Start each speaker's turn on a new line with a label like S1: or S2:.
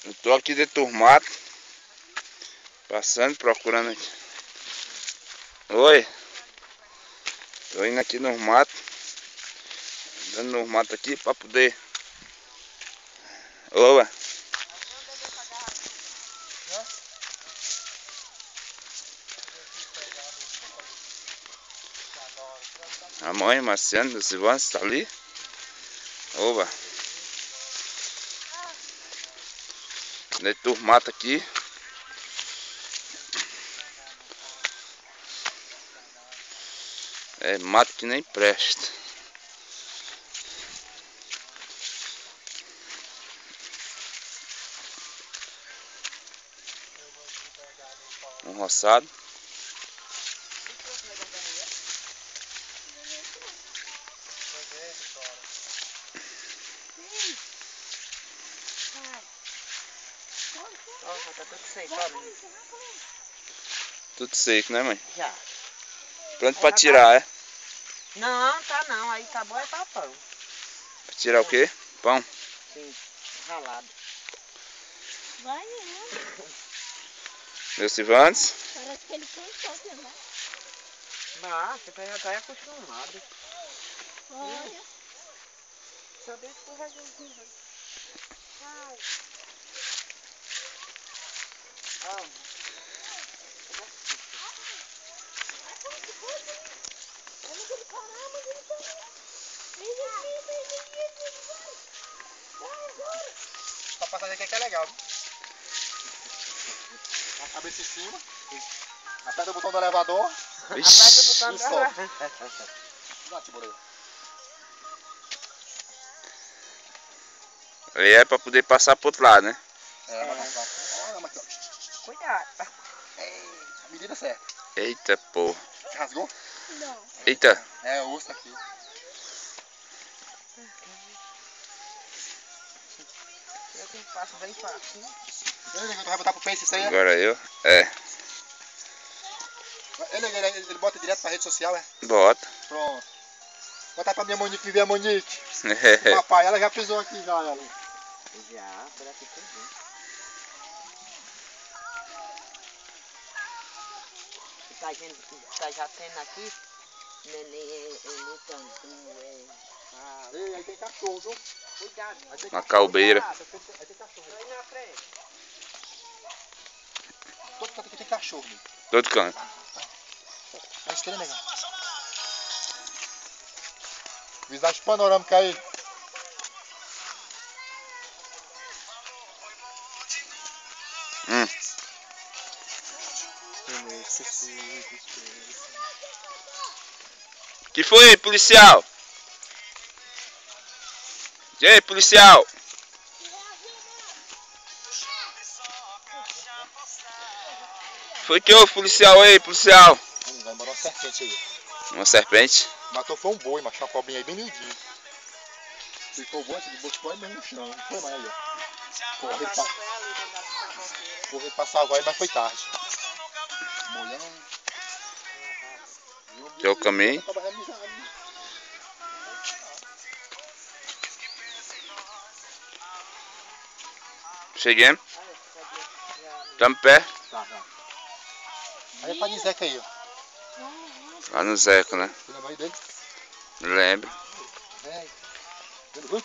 S1: Eu tô aqui dentro do mato, passando, procurando aqui. Oi. Tô indo aqui no mato, andando no mato aqui pra poder... Oa. A mãe, Marciano, dos Ivans, tá ali. Oba. Dentro do mato aqui. É mato que nem presta. Um roçado.
S2: Ó, já tá tudo seco, ó.
S1: Tudo seco, né, mãe?
S2: Já.
S1: Pronto
S2: Aí
S1: pra
S2: já
S1: tirar, é?
S2: Não, tá não. Aí tá bom é pra pão.
S1: Pra tirar o quê? Pão?
S2: Sim, ralado.
S3: Vai mesmo.
S1: Meu Ivans?
S3: Parece que ele cansou de andar.
S2: Você já tá acostumado.
S3: Olha.
S2: Só deixa escorregadinho. Ai. Ó.
S4: Essa passagem aqui é que é legal, viu? A cabeça em cima, aperta o botão do elevador.
S2: Aperta o botão
S4: E
S2: da...
S4: sobe. Dá, Tiborei.
S1: Aí é pra poder passar pro outro lado, né?
S4: É, mas tá fraco. Olha, mas aqui, ó.
S2: Cuidado.
S4: Eita, medida certa.
S1: Eita porra.
S4: Você rasgou?
S3: Não.
S1: Eita.
S4: É, osso aqui.
S2: Eu que passo bem fácil.
S4: Ei, Neguinho, tu vai botar pro Face isso aí, é?
S1: Agora eu? É.
S4: Ei, Neguinho, ele bota direto pra rede social, é?
S1: Bota.
S4: Pronto. Botar pra minha Monique, viver a Monique. Papai, ela já pisou aqui já, ela.
S2: Já, por aqui também. Tá já tendo aqui, neném, Mutambu,
S4: Ei, aí tem cachorro, viu?
S2: Cuidado.
S4: Aí tem
S1: Uma
S4: cachorro.
S1: calbeira.
S4: Aí tem cachorro.
S2: Aí na frente.
S4: Todo canto aqui tem cachorro, né?
S1: Todo canto.
S4: É esquerda, Negão. Visagem panorâmica aí.
S1: Que foi, policial? E aí, policial? Foi que houve, policial aí, policial?
S4: Vai embora uma serpente aí.
S1: Uma serpente?
S4: Matou foi um boi, mas uma cobrinha aí bem miudinho. Ficou bom, esse boi ficou aí mesmo no chão. Não foi mais aí, ó. Corri pra salvar aí, mas foi tarde. Molhão.
S1: Que é o caminho. Cheguemos. Tamo perto.
S4: Tá. Aí é pra dizer que aí, ó.
S1: Lá no Zeco, né?
S4: Você lembra aí dele?
S1: Lembro.
S4: É. Vendo, viu?